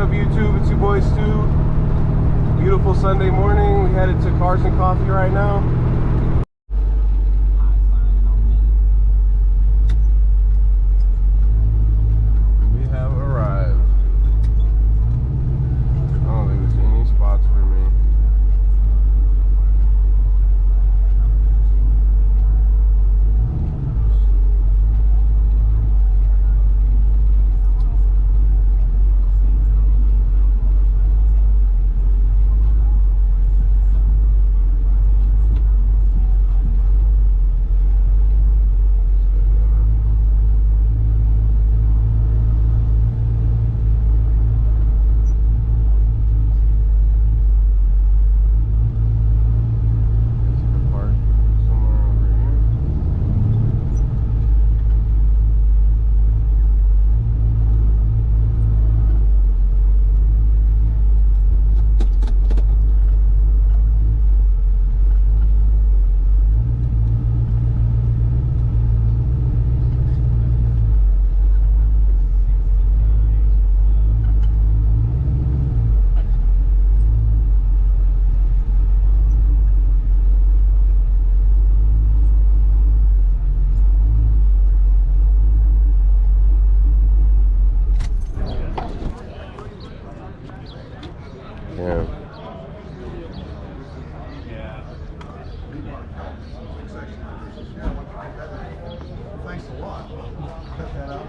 up, YouTube? It's your boy Stu. Beautiful Sunday morning. We headed to Cars and Coffee right now. We have arrived. I don't think there's any spots for me.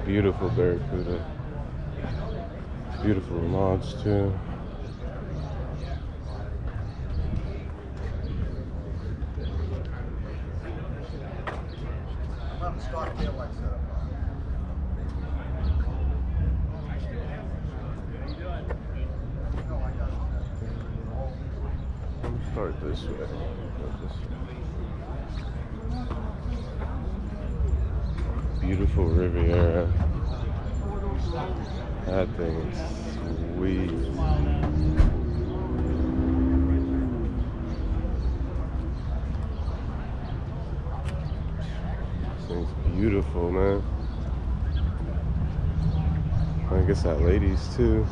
Beautiful Barracuda. Beautiful mods too. Let's start this way. Beautiful Riviera. That thing is sweet. This thing's beautiful, man. I guess that ladies too.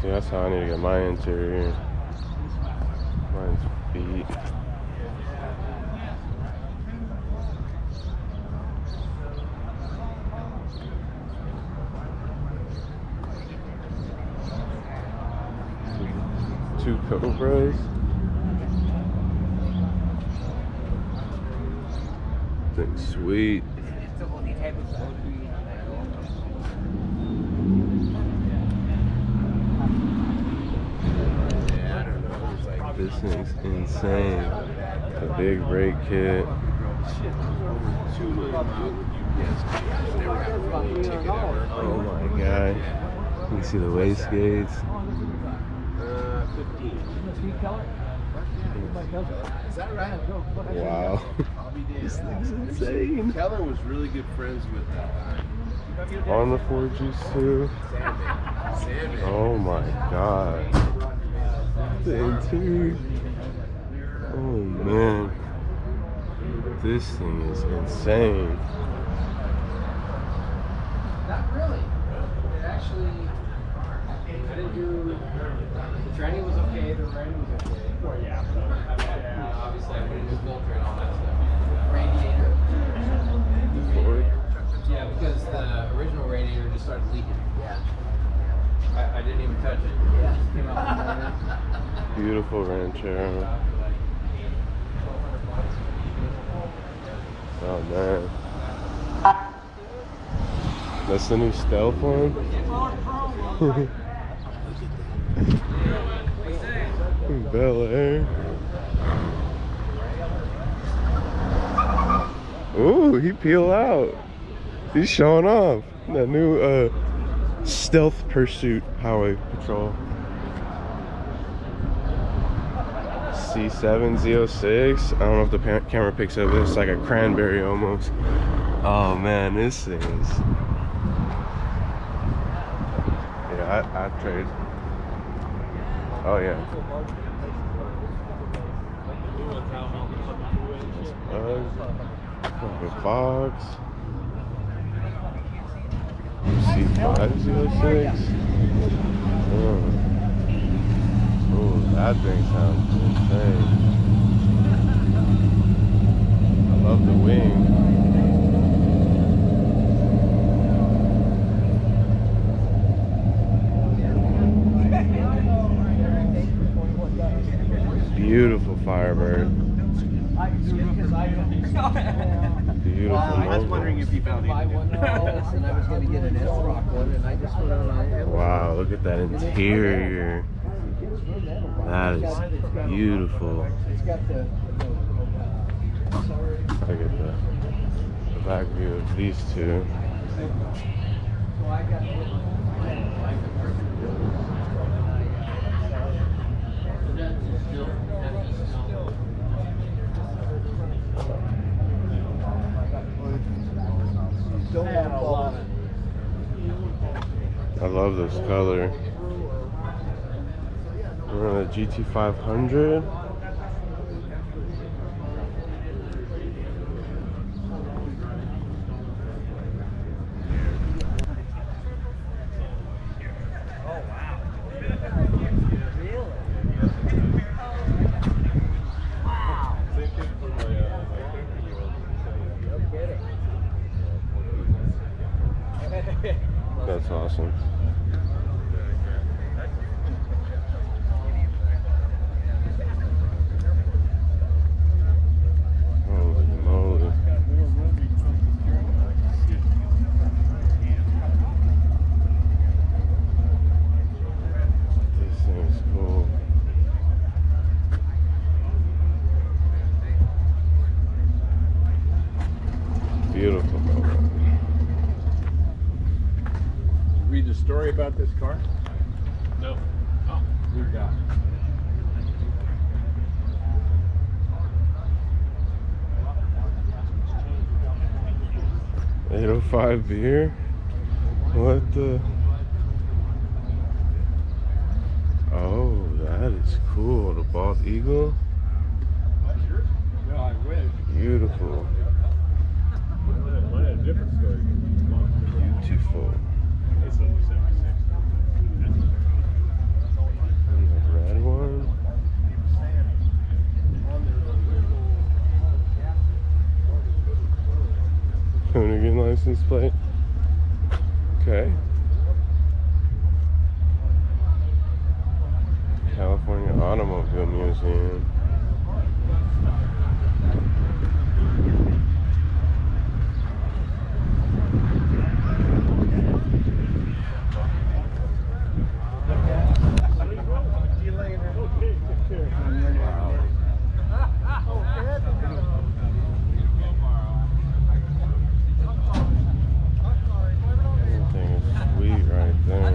See, that's how I need to get my interior. Mine's beat. Two Cobras. Thing's sweet. This thing's insane. A big brake kit. Oh my god. You can see the wastegates. 15. Is that right? Wow. This thing's insane. Keller was really good friends with that. On the 4Gs too. Sandman. Oh my god. The interior. Oh man. This thing is insane. Not really. It actually, I didn't do, the training was okay, the rating was okay. Well, yeah. Obviously, I put a new filter and all that stuff. Radiator. Yeah, because the original radiator just started leaking. Yeah. I didn't even touch it. Yeah. It came out. Beautiful Ranchero. Oh man. That's the new stealth one? Bel Air. Ooh, he peeled out. He's showing off. That new Stealth Pursuit Highway Patrol. C7Z06. I don't know if the camera picks up. It's like a cranberry almost. Oh man, this thing is. Yeah, I'd trade. Oh yeah. Fox. C506. Oh, that thing sounds insane. I love the wing. Beautiful Firebird. Beautiful. I was wondering if you found anything. And I was going to get an S-Rock one, and I just went on. Wow, look at that interior. That is beautiful. It's got the Look at the back view of these two. I love this color. We're on a GT500. That's awesome. Holy moly. This thing is cool. Beautiful motor. Read the story about this car? No. Oh, read that. $8.05 beer? What the? Oh, that is cool. The bald eagle? No, I wish. Beautiful. Mine had a different story. Beautiful. It's a 76. And the red one. Hoonigan license plate. Okay. California Automobile Museum. Everything is sweet right there.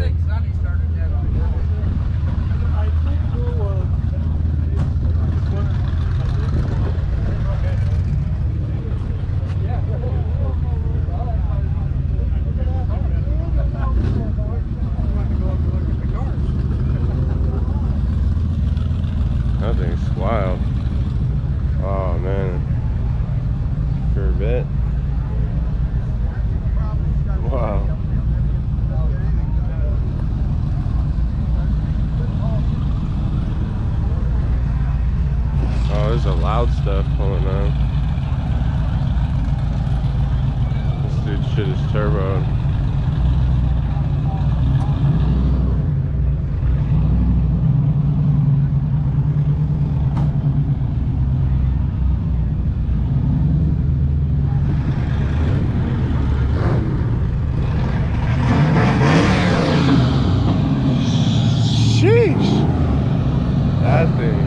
That thing's wild. Oh man. Corvette. Wow. Oh, there's a loud stuff pulling on. This dude's shit is turboed. Sheesh! That thing.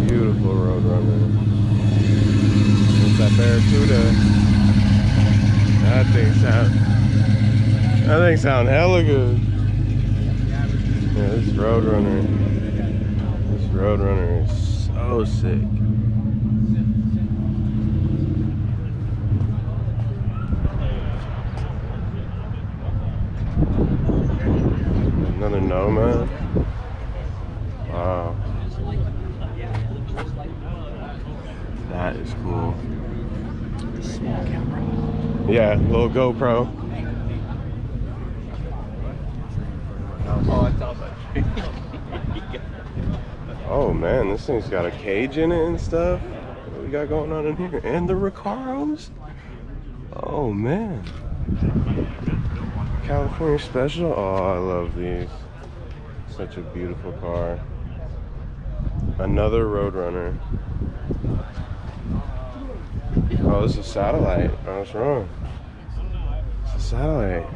Beautiful Roadrunner. It's that Barracuda. That thing sound hella good. Yeah, this Roadrunner is so sick. Another Nomad. Wow. That is cool. Small Yeah, little GoPro. Oh, it's all that. Oh man, this thing's got a cage in it and stuff. What we got going on in here? And the Recaros? Oh man. California Special? Oh, I love these. Such a beautiful car. Another Roadrunner. Oh, this is a satellite. I was wrong. It's a satellite.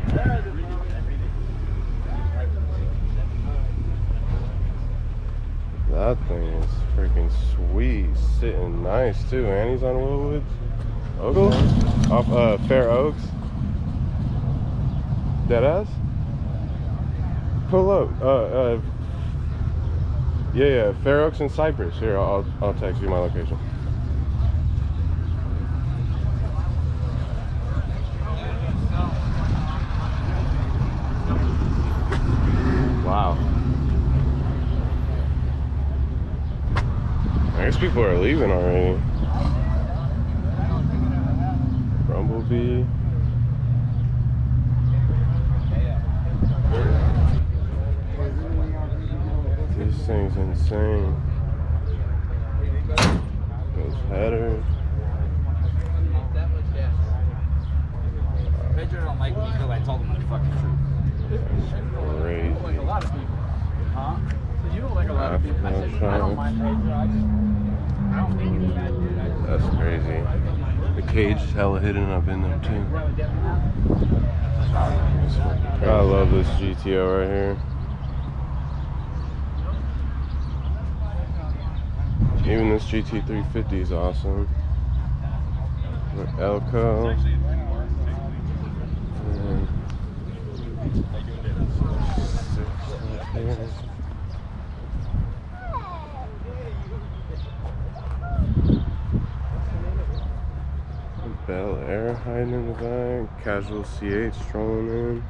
That thing is freaking sweet. Sitting nice too. And he's on Willwoods. Ogle? Off Fair Oaks. Deadass? Pull up. Yeah, Fair Oaks and Cypress. Here, I'll text you my location. Wow. I guess people are leaving already. Bumblebee. This thing's insane. Those headers. Pedro don't like me because I told him the fucking truth. That's crazy. Like a lot of people. Huh? So you don't like a lot of people. I said, I don't mind Pedro. I don't think he's a bad dude. That's crazy. The cage is hella hidden up in them too. I love this GTO right here. Even this GT350 is awesome. Elko. Bel Air hiding in the back. Casual C8 strolling in.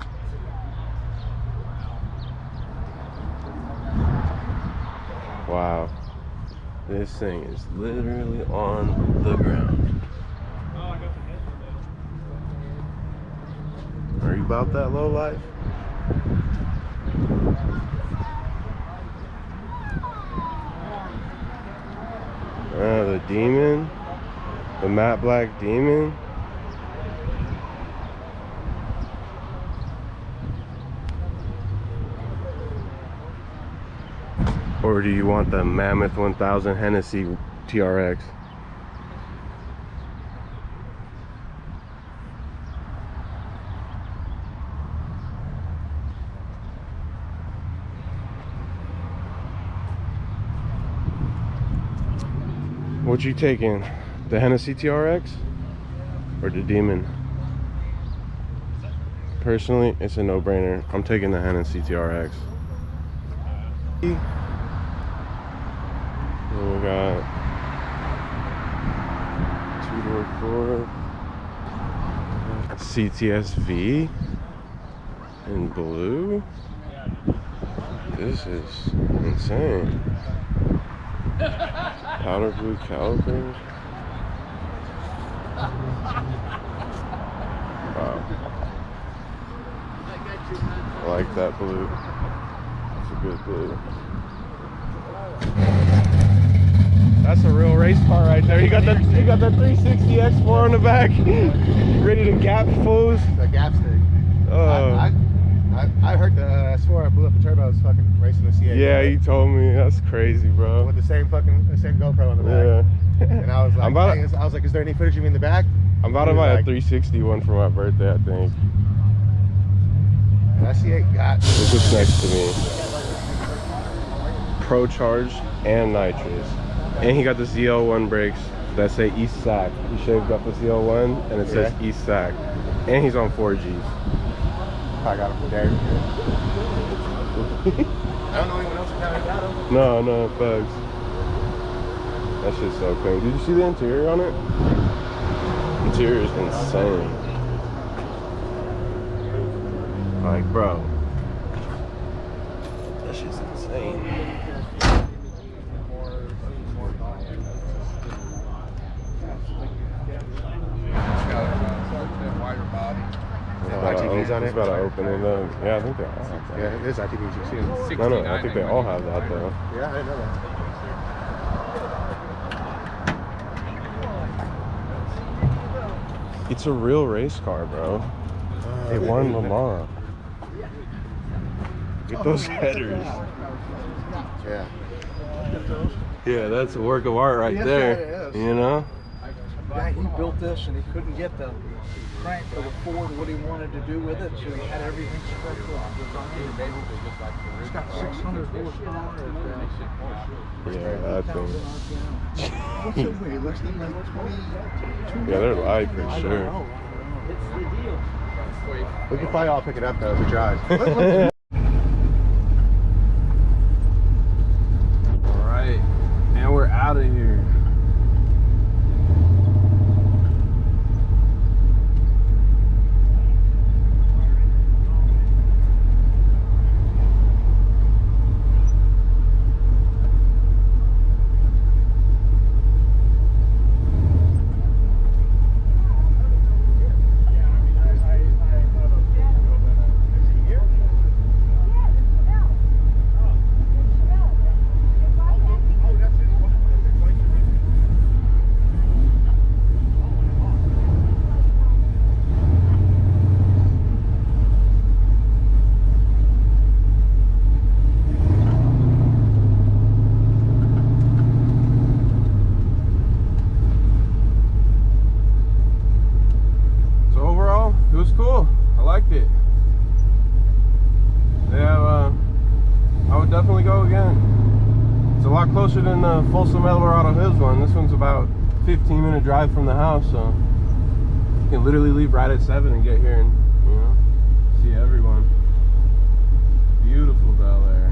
Wow. This thing is literally on the ground. Are you about that low life? The Demon. The matte black Demon. Or do you want the Mammoth 1000 Hennessey TRX? What you taking? The Hennessey TRX or the Demon? Personally, it's a no-brainer. I'm taking the Hennessey TRX. And we got two-door Ford CTS-V in blue. This is insane. Powder blue calipers. Wow. I like that blue. It's a good blue. That's a real race car right there. You got the 360 X4 on the back, ready to gap fools. The gap stick. Oh. I heard the S4 blew up the turbo. I was fucking racing the C8. Yeah, you told me. That's crazy, bro. With the same GoPro on the back. Yeah. And I was like, I was like, is there any footage of me in the back? I'm about to buy a 360 one for my birthday, I think. And that C8 got. Look what's next to me. Pro charged and nitrous. And he got the ZL1 brakes that say East Sac. He shaved up the ZL1 and it says East Sac. And he's on 4Gs. I got him from Dave. I don't know anyone else who got him. No, bugs. That shit's so clean. Did you see the interior on it? Interior is insane. Like, bro. That shit's insane. on It's it. about to open it up. Yeah, I think they all have that. Yeah, it is ITBs. You see them. No, I think they all have that though. Yeah, I didn't know that. It's a real race car, bro. They won Le Mans. Get those headers. Yeah. Yeah, that's a work of art right there. it is. You know? Yeah, he built this and he couldn't get the crank for the Ford what he wanted to do with it, so he had everything special designed. It's got 600 horsepower and Yeah, that thing. what's it weigh? Less than like 22? Yeah, they're light for I don't sure. know. We can probably all pick it up though if we tried. Alright, and we're out of here. It was cool. I liked it. Yeah, I would definitely go again. It's a lot closer than the Folsom Eldorado Hills one. This one's about 15-minute drive from the house, so you can literally leave right at 7 and get here and, you know, see everyone. Beautiful Bel Air.